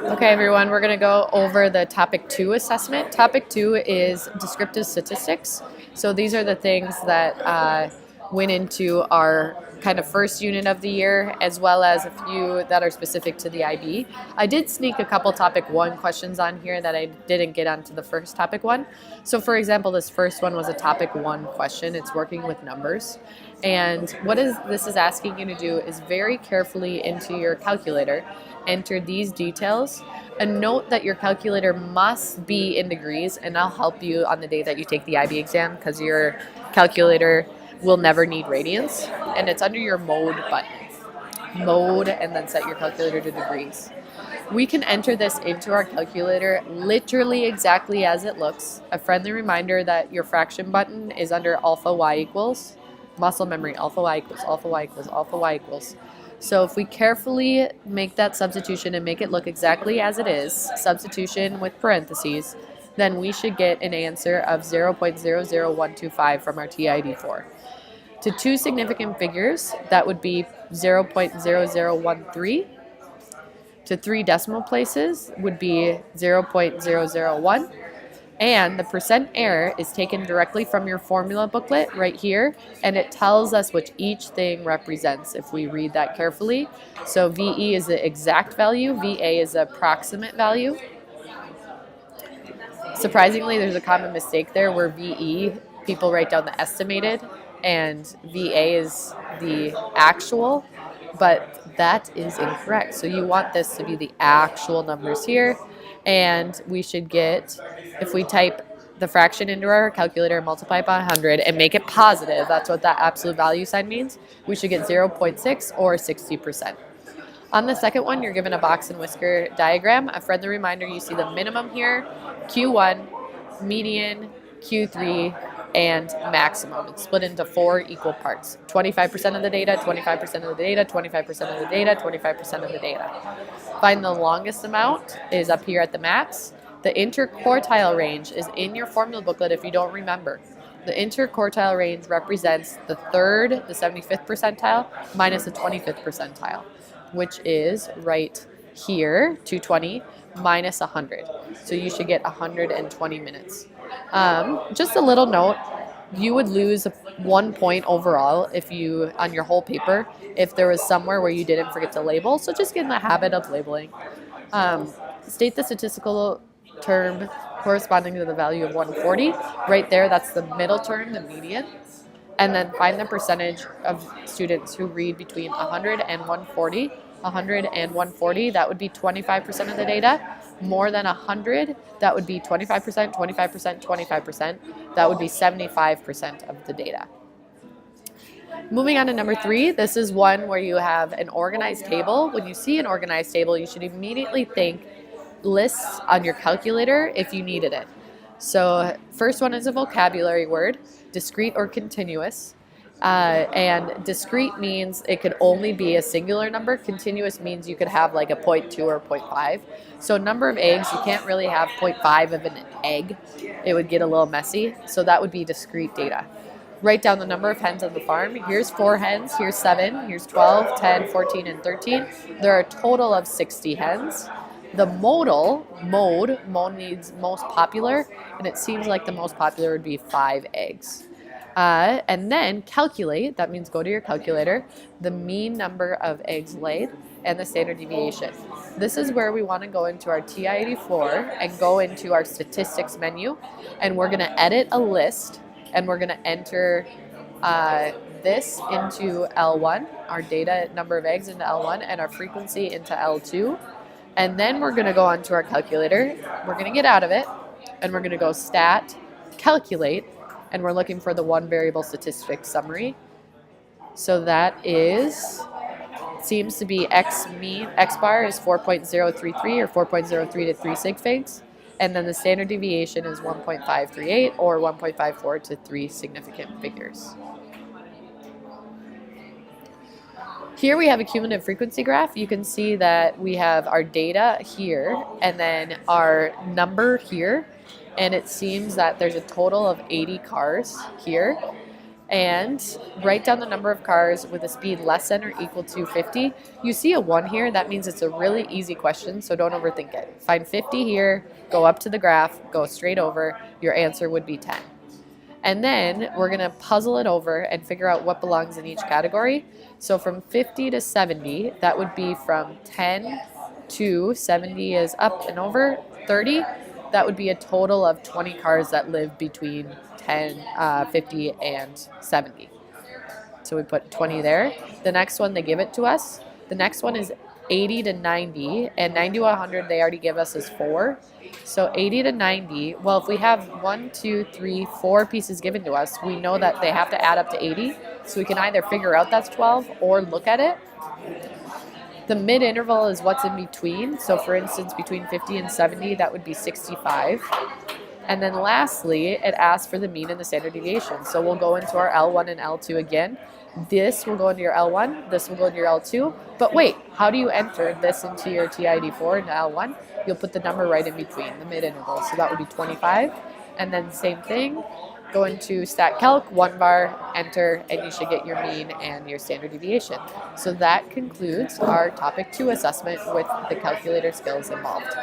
Okay, everyone, we're going to go over the Topic 2 assessment. Topic 2 is descriptive statistics. So these are the things that went into our kind of first unit of the year, as well as a few that are specific to the IB. I did sneak a couple Topic 1 questions on here that I didn't get onto the first Topic 1. So for example, this first one was a Topic 1 question. It's working with numbers. And what this is asking you to do is very carefully into your calculator enter these details and note that your calculator must be in degrees, and I'll help you on the day that you take the IB exam because your calculator will never need radians, and it's under your mode button. Mode, and then set your calculator to degrees. We can enter this into our calculator literally exactly as it looks. A friendly reminder that your fraction button is under alpha y equals, muscle memory, alpha y equals, alpha y equals, alpha y equals. So if we carefully make that substitution and make it look exactly as it is, substitution with parentheses, then we should get an answer of 0.00125 from our TID4. To two significant figures, that would be 0.0013. To three decimal places would be 0.001. And the percent error is taken directly from your formula booklet right here, and it tells us what each thing represents if we read that carefully. So VE is the exact value, VA is the approximate value. Surprisingly, there's a common mistake there where VE, people write down the estimated, and VA is the actual, but that is incorrect. So you want this to be the actual numbers here. And we should get, if we type the fraction into our calculator and multiply it by 100 and make it positive, that's what that absolute value sign means, we should get 0.6 or 60%. On the second one, you're given a box and whisker diagram. A friendly reminder, you see the minimum here, Q1, median, Q3, and maximum. It's split into 4 equal parts. 25% of the data, 25% of the data, 25% of the data, 25% of the data. Find the longest amount is up here at the max. The interquartile range is in your formula booklet if you don't remember. The interquartile range represents the third, the 75th percentile, minus the 25th percentile, which is right here, 220, minus 100. So you should get 120 minutes. Just a little note, you would lose 1 point overall if you, on your whole paper, if there was somewhere where you didn't forget to label. So just get in the habit of labeling. State the statistical term corresponding to the value of 140. Right there, that's the middle term, the median. And then find the percentage of students who read between 100 and 140. 100 and 140, that would be 25% of the data. More than 100, that would be 25%, 25%, 25%. That would be 75% of the data. Moving on to number 3, this is one where you have an organized table. When you see an organized table, you should immediately think lists on your calculator if you needed it. So first one is a vocabulary word, discrete or continuous. And discrete means it could only be a singular number. Continuous means you could have like a 0.2 or 0.5. So number of eggs, you can't really have 0.5 of an egg. It would get a little messy. So that would be discrete data. Write down the number of hens on the farm. Here's 4 hens, here's 7, here's 12, 10, 14, and 13. There are a total of 60 hens. The mode means most popular, and it seems like the most popular would be 5 eggs. And then calculate, that means go to your calculator, the mean number of eggs laid and the standard deviation. This is where we want to go into our TI-84 and go into our statistics menu, and we're going to edit a list, and we're going to enter this into L1, our data number of eggs into L1, and our frequency into L2. And then we're going to go onto our calculator, we're going to get out of it, and we're going to go stat, calculate, and we're looking for the one variable statistic summary. So that is, seems to be X bar is 4.033 or 4.03 to 3 sig figs. And then the standard deviation is 1.538 or 1.54 to 3 significant figures. Here we have a cumulative frequency graph. You can see that we have our data here and then our number here. And it seems that there's a total of 80 cars here. and write down the number of cars with a speed less than or equal to 50. You see a 1 here, that means it's a really easy question, so don't overthink it. Find 50 here, go up to the graph, go straight over, your answer would be 10. And then we're going to puzzle it over and figure out what belongs in each category. So from 50 to 70, that would be from 10 to 70 is up and over, 30. That would be a total of 20 cars that live between 50, and 70. So we put 20 there. The next one, they give it to us. The next one is 80 to 90, and 90 to 100 they already give us as 4. So 80 to 90, well, if we have 1, 2, 3, 4 pieces given to us, we know that they have to add up to 80. So we can either figure out that's 12 or look at it. The mid-interval is what's in between. So for instance, between 50 and 70, that would be 65. And then lastly, it asks for the mean and the standard deviation. So we'll go into our L1 and L2 again. This will go into your L1, this will go into your L2. But wait, how do you enter this into your TID4 into L1? You'll put the number right in between, the mid-interval. So that would be 25. And then same thing, go into StatCalc, 1 bar, enter, and you should get your mean and your standard deviation. So that concludes our topic 2 assessment with the calculator skills involved.